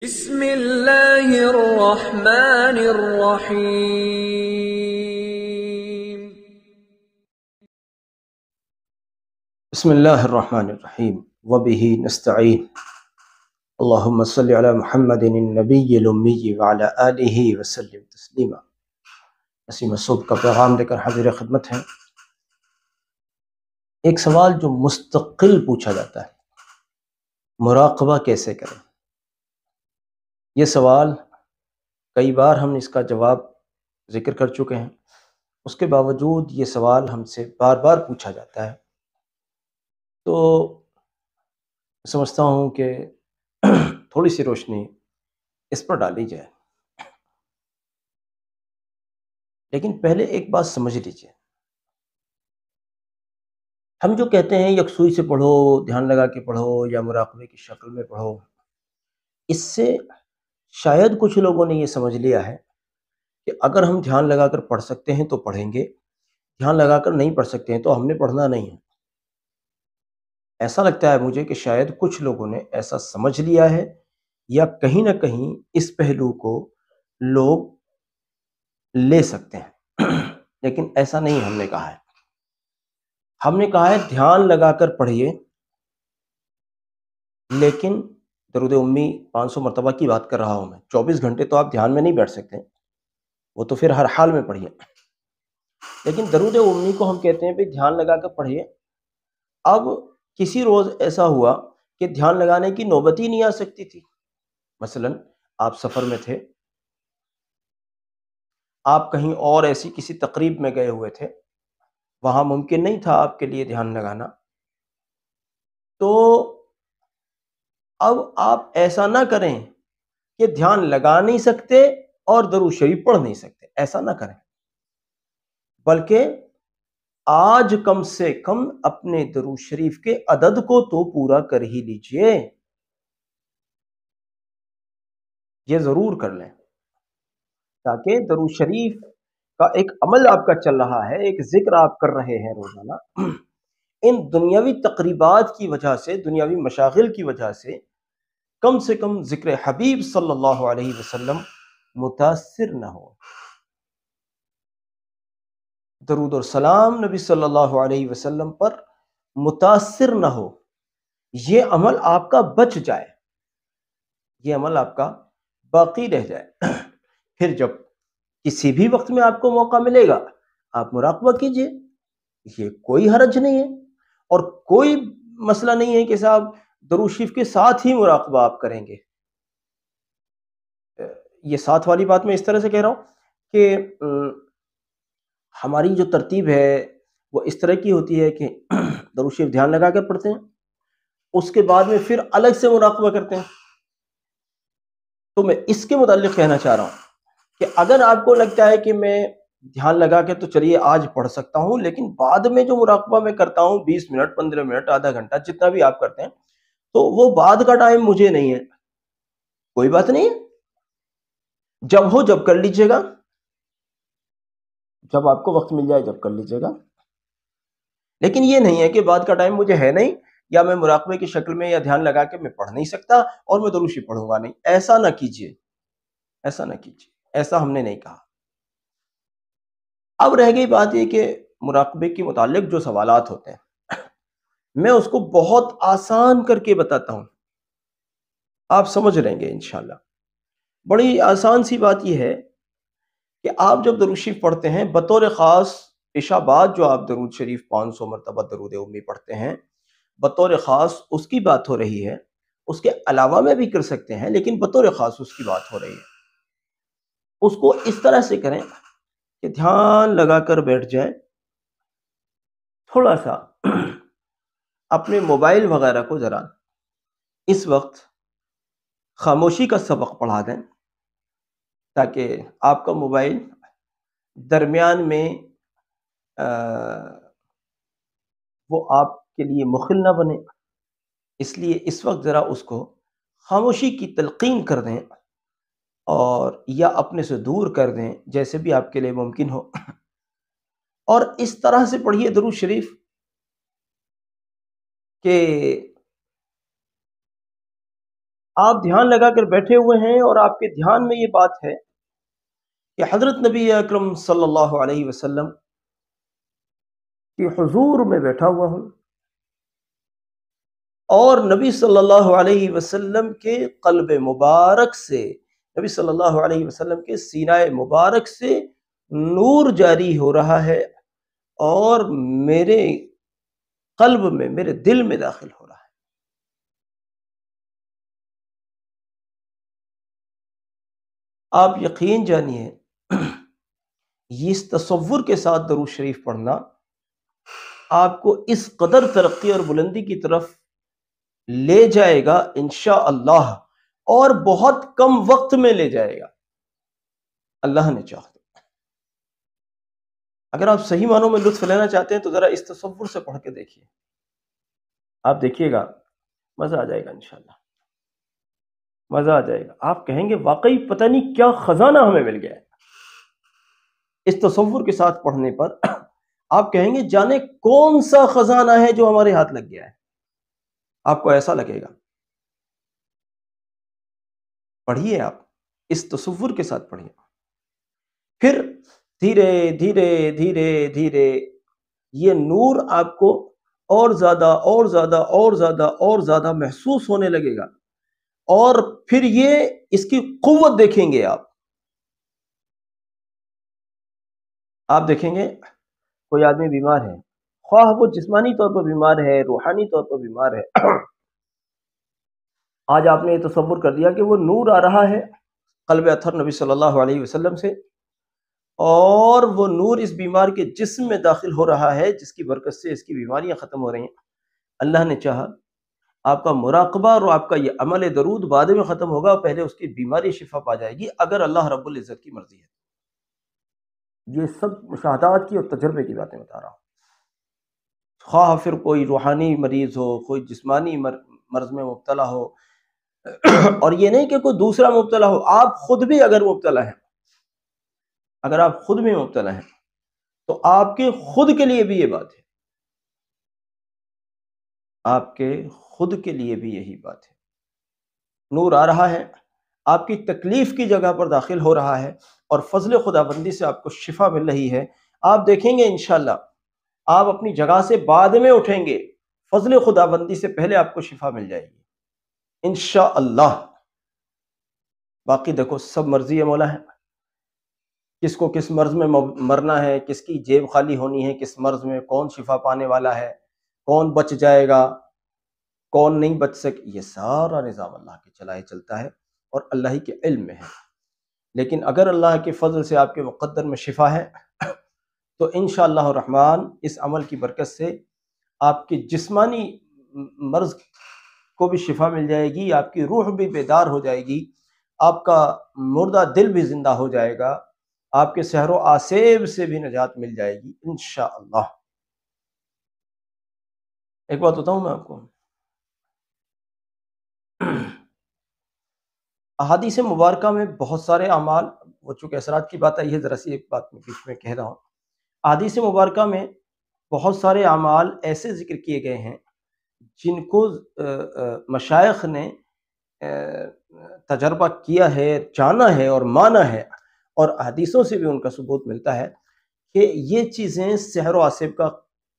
بسم اللہ الرحمن الرحیم۔ بسم اللہ الرحمن الرحیم وبہ نستعین اللہم صلی علی محمد النبی الامی وعلی آلہ وسلم تسلیما۔ نسیم صبح کا پیغام لے کر حاضر خدمت ہے۔ ایک سوال جو مستقل پوچھا جاتا ہے، مراقبہ کیسے کریں؟ یہ سوال کئی بار ہم اس کا جواب ذکر کر چکے ہیں، اس کے باوجود یہ سوال ہم سے بار بار پوچھا جاتا ہے، تو سمجھتا ہوں کہ تھوڑی سی روشنی اس پر ڈالی جائے۔ لیکن پہلے ایک بات سمجھ لیجئے، ہم جو کہتے ہیں یکسوئی سے پڑھو، دھیان لگا کے پڑھو یا مراقبے کی شکل میں پڑھو، اس سے شاید کچھ لوگوں نے یہ سمجھ لیا ہے کہ اگر ہم دھیان لگا کر پڑھ سکتے ہیں تو پڑھیں گے، دھیان لگا کر نہیں پڑھ سکتے ہیں تو ہم نے پڑھنا نہیں ہے۔ ایسا لگتا ہے مجھے کہ شاید کچھ لوگوں نے ایسا سمجھ لیا ہے، یا کہیں نہ کہیں اس پہلو کو لوگ لے سکتے ہیں، لیکن ایسا نہیں ہم نے کہا ہے۔ ہم نے کہا ہے دھیان لگا کر پڑھیے، لیکن درود امی 500 مرتبہ کی بات کر رہا ہوں میں، 24 گھنٹے تو آپ دھیان میں نہیں بیٹھ سکتے، وہ تو پھر ہر حال میں پڑھیے، لیکن درود امی کو ہم کہتے ہیں بھی دھیان لگا کر پڑھیے۔ اب کسی روز ایسا ہوا کہ دھیان لگانے کی نوبت ہی نہیں آ سکتی تھی، مثلا آپ سفر میں تھے، آپ کہیں اور ایسی کسی تقریب میں گئے ہوئے تھے، وہاں ممکن نہیں تھا آپ کے لیے دھیان لگانا، تو اب آپ ایسا نہ کریں کہ دھیان لگا نہیں سکتے اور درود شریف پڑھ نہیں سکتے، ایسا نہ کریں، بلکہ آج کم سے کم اپنے درود شریف کے عدد کو تو پورا کر ہی لیجئے، یہ ضرور کر لیں، تاکہ درود شریف کا ایک عمل آپ کا چل رہا ہے، ایک ذکر آپ کر رہے ہیں روزانہ، ان دنیاوی تقریبات کی وجہ سے، دنیاوی مشاغل کی وجہ سے کم ذکر حبیب صلی اللہ علیہ وسلم متاثر نہ ہو، درود اور سلام نبی صلی اللہ علیہ وسلم پر متاثر نہ ہو، یہ عمل آپ کا بچ جائے، یہ عمل آپ کا باقی رہ جائے۔ پھر جب کسی بھی وقت میں آپ کو موقع ملے گا آپ مراقبہ کیجئے، یہ کوئی حرج نہیں ہے، اور کوئی مسئلہ نہیں ہے کہ صاحب درود شریف کے ساتھ ہی مراقبہ آپ کریں گے۔ یہ ساتھ والی بات میں اس طرح سے کہہ رہا ہوں کہ ہماری جو ترتیب ہے وہ اس طرح کی ہوتی ہے کہ درود شریف دھیان لگا کر پڑھتے ہیں، اس کے بعد میں پھر الگ سے مراقبہ کرتے ہیں۔ تو میں اس کے متعلق کہنا چاہ رہا ہوں کہ اگر آپ کو لگتا ہے کہ میں دھیان لگا کے تو چلیے آج پڑھ سکتا ہوں، لیکن بعد میں جو مراقبہ میں کرتا ہوں 20 منٹ 15 منٹ آدھا گھنٹہ جتنا بھی آپ کرتے ہیں، تو وہ بعد کا ٹائم مجھے نہیں ہے، کوئی بات نہیں ہے، جب ہو جب کر لیجئے گا، جب آپ کو وقت مل جائے جب کر لیجئے گا، لیکن یہ نہیں ہے کہ بعد کا ٹائم مجھے ہے نہیں، یا میں مراقبے کی شکل میں یا دھیان لگا کے میں پڑھ نہیں سکتا اور میں درود شریف پڑھوں گا نہیں، ایسا نہ کیجئے، ایسا نہ کیجئے، ایسا ہم نے نہیں کہا۔ اب رہ گئی بات یہ کہ مراقبے کے متعلق جو سوالات ہوتے ہیں، میں اس کو بہت آسان کر کے بتاتا ہوں، آپ سمجھ لیں گے انشاءاللہ۔ بڑی آسان سی بات یہ ہے کہ آپ جب درود شریف پڑھتے ہیں، بطور خاص عشاء بعد جو آپ درود شریف 500 مرتبہ درود امی پڑھتے ہیں، بطور خاص اس کی بات ہو رہی ہے، اس کے علاوہ میں بھی کر سکتے ہیں، لیکن بطور خاص اس کی بات ہو رہی ہے۔ اس کو اس طرح سے کریں کہ دھیان لگا کر بیٹھ جائیں، تھوڑا سا اپنے موبائل وغیرہ کو ذرا اس وقت خاموشی کا سبق پڑھا دیں، تاکہ آپ کا موبائل درمیان میں وہ آپ کے لیے مخل نہ بنے، اس لیے اس وقت ذرا اس کو خاموشی کی تلقین کر دیں، اور یا اپنے سے دور کر دیں، جیسے بھی آپ کے لیے ممکن ہو، اور اس طرح سے پڑھیے درود شریف کہ آپ دھیان لگا کر بیٹھے ہوئے ہیں اور آپ کے دھیان میں یہ بات ہے کہ حضرت نبی اکرم صلی اللہ علیہ وسلم کی حضور میں بیٹھا ہوا ہوں، اور نبی صلی اللہ علیہ وسلم کے قلب مبارک سے، نبی صلی اللہ علیہ وسلم کے سینہ مبارک سے نور جاری ہو رہا ہے اور میرے قلب میں، میرے دل میں داخل ہو رہا ہے۔ آپ یقین جانیے، یہ اس تصور کے ساتھ درود شریف پڑھنا آپ کو اس قدر ترقی اور بلندی کی طرف لے جائے گا انشاءاللہ، اور بہت کم وقت میں لے جائے گا اللہ نے چاہا۔ اگر آپ صحیح معنوں میں لطف لینا چاہتے ہیں تو ذرا اس تصور سے پڑھ کے دیکھیے، آپ دیکھیے گا مزہ آ جائے گا انشاءاللہ، مزہ آ جائے گا۔ آپ کہیں گے واقعی پتہ نہیں کیا خزانہ ہمیں مل گیا ہے۔ اس تصور کے ساتھ پڑھنے پر آپ کہیں گے جانے کون سا خزانہ ہے جو ہمارے ہاتھ لگ گیا ہے، آپ کو ایسا لگے گا۔ پڑھیے، آپ اس تصور کے ساتھ پڑھیے، پھر دھیرے دھیرے دھیرے دھیرے یہ نور آپ کو اور زیادہ اور زیادہ اور زیادہ اور زیادہ محسوس ہونے لگے گا، اور پھر یہ اس کی قوت دیکھیں گے آپ دیکھیں گے کوئی آدمی بیمار ہے، خواہ وہ جسمانی طور پر بیمار ہے، روحانی طور پر بیمار ہے، آج آپ نے یہ تصور کر دیا کہ وہ نور آ رہا ہے قلب اطہر نبی صلی اللہ علیہ وسلم سے، اور وہ نور اس بیمار کے جسم میں داخل ہو رہا ہے، جس کی برکت سے اس کی بیماریاں ختم ہو رہی ہیں۔ اللہ نے چاہا آپ کا مراقبہ اور آپ کا یہ عمل درود بعد میں ختم ہوگا، پہلے اس کی بیماری شفا پا جائے گی اگر اللہ رب العزت کی مرضی ہے۔ یہ سب مشاہدات کی اور تجربے کی باتیں بتا رہا ہوں۔ خواہ پھر کوئی روحانی مریض ہو، کوئی جسمانی مرض میں مبتلا ہو، اور یہ نہیں کہ کوئی دوسرا مبتلا ہو، آپ خود بھی اگر مبتلا ہیں، اگر آپ خود بھی مبتلا ہیں تو آپ کے خود کے لیے بھی یہ بات ہے، آپ کے خود کے لیے بھی یہی بات ہے۔ نور آ رہا ہے، آپ کی تکلیف کی جگہ پر داخل ہو رہا ہے، اور فضل خداوندی سے آپ کو شفا مل رہی ہے۔ آپ دیکھیں گے انشاءاللہ آپ اپنی جگہ سے بعد میں اٹھیں گے، فضل خداوندی سے پہلے آپ کو شفا مل جائے گی انشاءاللہ۔ باقی دیکھو سب مرضی ہے مولا ہے، کس کو کس مرض میں مرنا ہے، کس کی جیب خالی ہونی ہے، کس مرض میں کون شفا پانے والا ہے، کون بچ جائے گا، کون نہیں بچ یہ سارا نظام اللہ کے چلائے چلتا ہے اور اللہ ہی کے علم میں ہے۔ لیکن اگر اللہ کے فضل سے آپ کے مقدر میں شفا ہے تو انشاءاللہ الرحمن اس عمل کی برکت سے آپ کی جسمانی مرض کو بھی شفا مل جائے گی، آپ کی روح بھی بیدار ہو جائے گی، آپ کا مردہ دل بھی زندہ ہو جائے گا، آپ کے سحر و آسیب سے بھی نجات مل جائے گی انشاءاللہ۔ ایک بات بتاؤں میں آپ کو، احادیث مبارکہ میں بہت سارے اعمال، وہ چونکہ اثرات کی بات آئی ہے ذرا سی ایک بات میں بیچ میں کہہ رہا ہوں، احادیث مبارکہ میں بہت سارے اعمال ایسے ذکر کیے گئے ہیں جن کو مشائخ نے تجربہ کیا ہے، جانا ہے اور مانا ہے، اور احادیثوں سے بھی ان کا ثبوت ملتا ہے کہ یہ چیزیں سحر و آسیب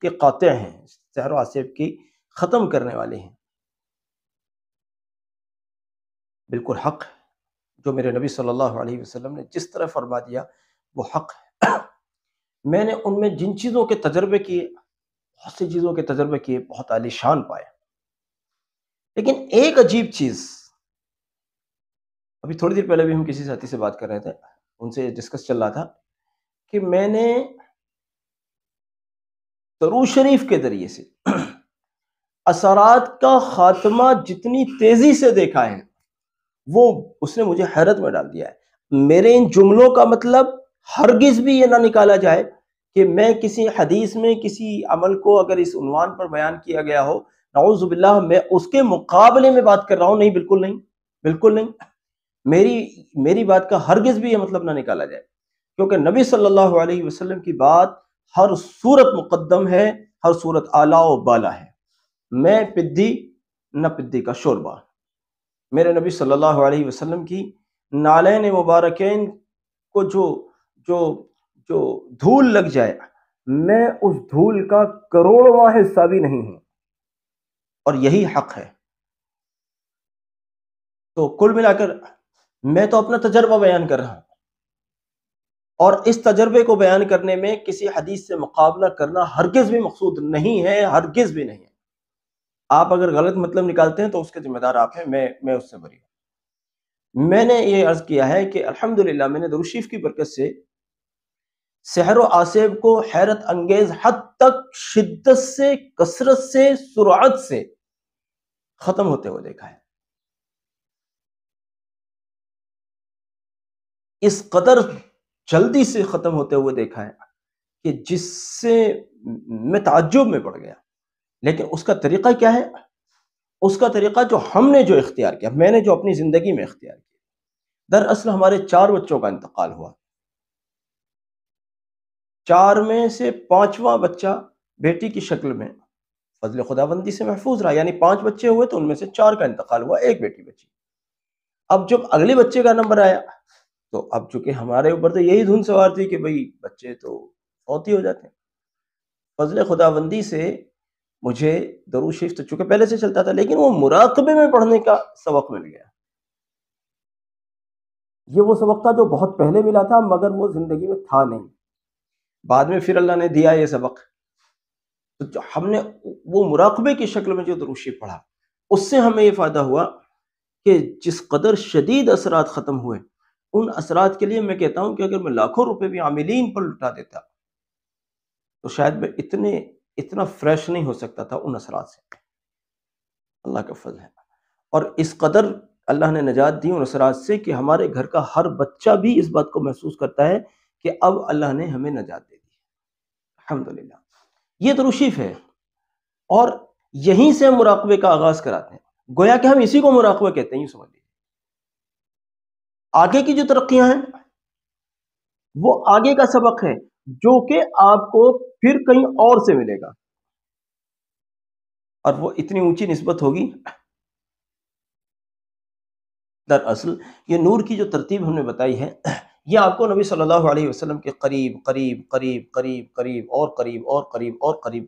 کے قاطع ہیں، سحر و آسیب کی ختم کرنے والے ہیں۔ بالکل حق ہے، جو میرے نبی صلی اللہ علیہ وسلم نے جس طرح فرما دیا وہ حق ہے۔ میں نے ان میں جن چیزوں کے تجربے کیے، بہت سی چیزوں کے تجربے کیے، بہت عالی شان پائے، لیکن ایک عجیب چیز، ابھی تھوڑی دیر پہلے بھی ہم کسی ساتھی سے بات کر رہے تھے، ان سے ڈسکس چل رہا تھا کہ میں نے درود شریف کے ذریعے سے اثرات کا خاتمہ جتنی تیزی سے دیکھا ہے وہ اس نے مجھے حیرت میں ڈال دیا ہے۔ میرے ان جملوں کا مطلب ہرگز بھی یہ نہ نکالا جائے کہ میں کسی حدیث میں کسی عمل کو اگر اس عنوان پر بیان کیا گیا ہو، نعوذ باللہ میں اس کے مقابلے میں بات کر رہا ہوں، نہیں، بالکل نہیں، بالکل نہیں۔ میری بات کا ہرگز بھی یہ مطلب نہ نکالا جائے، کیونکہ نبی صلی اللہ علیہ وسلم کی بات ہر صورت مقدم ہے، ہر صورت اعلیٰ و بالا ہے۔ میں پدھی نہ پدھی کا شوربہ، میرے نبی صلی اللہ علیہ وسلم کی نالین مبارکین کو جو جو جو دھول لگ جائے، میں اس دھول کا کروڑواں حصہ بھی نہیں ہوں، اور یہی حق ہے۔ تو کل ملا کر میں تو اپنا تجربہ بیان کر رہا ہوں، اور اس تجربے کو بیان کرنے میں کسی حدیث سے مقابلہ کرنا ہرگز بھی مقصود نہیں ہے، ہرگز بھی نہیں ہے۔ آپ اگر غلط مطلب نکالتے ہیں تو اس کے ذمہ دار آپ ہیں، میں اس سے بری ہوں۔ میں نے یہ عرض کیا ہے کہ الحمدللہ میں نے درود شریف کی برکت سے سحر و آصب کو حیرت انگیز حد تک شدت سے، کثرت سے، سرعت سے ختم ہوتے ہوئے دیکھا ہے۔ اس قدر جلدی سے ختم ہوتے ہوئے دیکھا ہے کہ جس سے میں تعجب میں پڑ گیا۔ لیکن اس کا طریقہ کیا ہے؟ اس کا طریقہ جو ہم نے جو اختیار کیا، میں نے جو اپنی زندگی میں اختیار کیا۔ دراصل ہمارے 4 بچوں کا انتقال ہوا، 4 میں سے 5واں بچہ بیٹی کی شکل میں فضل خداوندی سے محفوظ رہا، یعنی 5 بچے ہوئے تو ان میں سے 4 کا انتقال ہوا، ایک بیٹی بچی۔ اب جب اگلے بچے کا نمبر آیا تو اب چونکہ ہمارے اوپر تو یہی دھن سوار تھی کہ بھئی بچے تو فوت ہی ہو جاتے ہیں۔ فضل خداوندی سے مجھے درود شریف تو چونکہ پہلے سے چلتا تھا، لیکن وہ مراقبے میں پڑھنے کا سبق مل گیا۔ یہ وہ سبق تھا جو بہت پہلے ملا تھا، مگر وہ زندگی میں تھا نہیں، بعد میں پھر اللہ نے دیا یہ سبق۔ تو جو ہم نے وہ مراقبے کی شکل میں جو درود شریف پڑھا، اس سے ہمیں یہ فائدہ ہوا کہ جس قدر شدید اثرات ختم ہوئے، ان اثرات کے لیے میں کہتا ہوں کہ اگر میں لاکھوں روپے بھی عاملین پر لٹا دیتا تو شاید میں اتنا فریش نہیں ہو سکتا تھا ان اثرات سے۔ اللہ کا فضل ہے، اور اس قدر اللہ نے نجات دی ان اثرات سے کہ ہمارے گھر کا ہر بچہ بھی اس بات کو محسوس کرتا ہے کہ اب اللہ نے ہمیں نجات دے دی، الحمدللہ۔ یہ درود شریف ہے، اور یہیں سے ہم مراقبے کا آغاز کراتے ہیں، گویا کہ ہم اسی کو مراقبہ کہتے ہیں، یوں سمجھ لیجیے۔ آگے کی جو ترقیاں ہیں وہ آگے کا سبق ہے جو کہ آپ کو پھر کہیں اور سے ملے گا، اور وہ اتنی اونچی نسبت ہوگی۔ دراصل یہ نور کی جو ترتیب ہم نے بتائی ہے، یہ آپ کو نبی صلی اللہ علیہ وسلم کے قریب قریب قریب قریب قریب اور قریب اور قریب اور قریب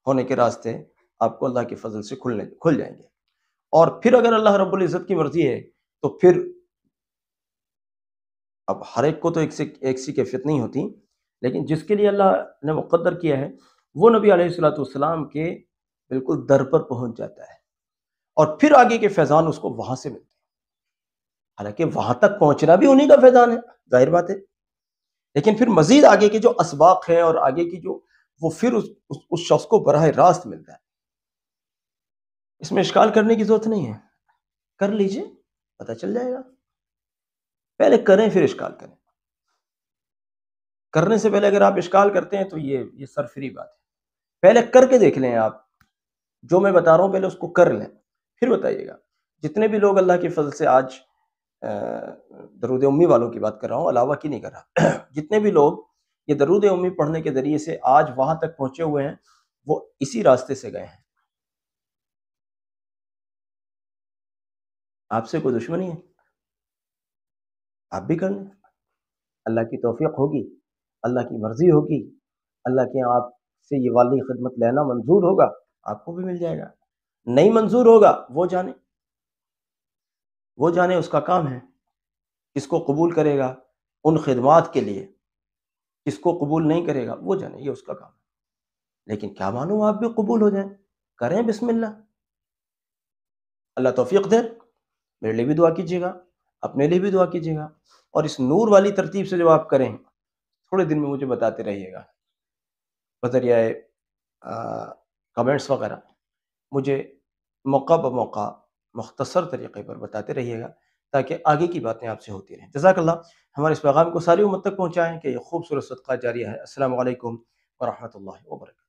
ہونے کے راستے آپ کو اللہ کے فضل سے کھل جائیں گے۔ اور پھر اگر اللہ رب العزت کی مرضی ہے تو پھر اب ہر ایک کو تو ایک سی کیفیت نہیں ہوتی، لیکن جس کے لیے اللہ نے مقدر کیا ہے وہ نبی علیہ الصلوۃ والسلام کے بالکل در پر پہنچ جاتا ہے، اور پھر آگے کے فیضان اس کو وہاں سے ملتے ہیں۔ حالانکہ وہاں تک پہنچنا بھی انہی کا فیضان ہے، ظاہر بات ہے، لیکن پھر مزید آگے کے جو اسباق ہیں اور آگے کی جو وہ پھر اس شخص کو براہ راست ملتا ہے۔ اس میں اشکال کرنے کی ضرورت نہیں ہے، کر لیجئے، پتہ چل جائے گا۔ پہلے کریں پھر اشکال کریں، کرنے سے پہلے اگر آپ اشکال کرتے ہیں تو یہ سرفری بات ہے۔ پہلے کر کے دیکھ لیں، آپ جو میں بتا رہا ہوں پہلے اس کو کر لیں، پھر بتائیے گا۔ جتنے بھی لوگ اللہ کے فضل سے آج درود امی والوں کی بات کر رہا ہوں، علاوہ کی نہیں کر رہا، جتنے بھی لوگ یہ درود امی پڑھنے کے ذریعے سے آج وہاں تک پہنچے ہوئے ہیں، وہ اسی راستے سے گئے ہیں۔ آپ سے کوئی دشمنی ہے، آپ بھی کر لیں، اللہ کی توفیق ہوگی، اللہ کی مرضی ہوگی، اللہ کے آپ سے یہ والی خدمت لینا منظور ہوگا، آپ کو بھی مل جائے گا۔ نہیں منظور ہوگا، وہ جانے اس کا کام ہے، کس کو قبول کرے گا ان خدمات کے لیے، کس کو قبول نہیں کرے گا وہ جانے، یہ اس کا کام ہے۔ لیکن کیا معلوم آپ بھی قبول ہو جائیں، کریں بسم اللہ، اللہ توفیق دے۔ میرے لیے بھی دعا کیجیے گا، اپنے لیے بھی دعا کیجیے گا، اور اس نور والی ترتیب سے جب آپ کریں تھوڑے دن میں مجھے بتاتے رہیے گا بذریعہ کمنٹس وغیرہ، مجھے موقع بموقع مختصر طریقے پر بتاتے رہیے گا تاکہ آگے کی باتیں آپ سے ہوتی رہیں۔ جزاک اللہ۔ ہمارے اس پیغام کو ساری امت تک پہنچائیں کہ یہ خوبصورت صدقہ جاریہ ہے۔ السلام علیکم ورحمۃ اللہ وبرکاتہ۔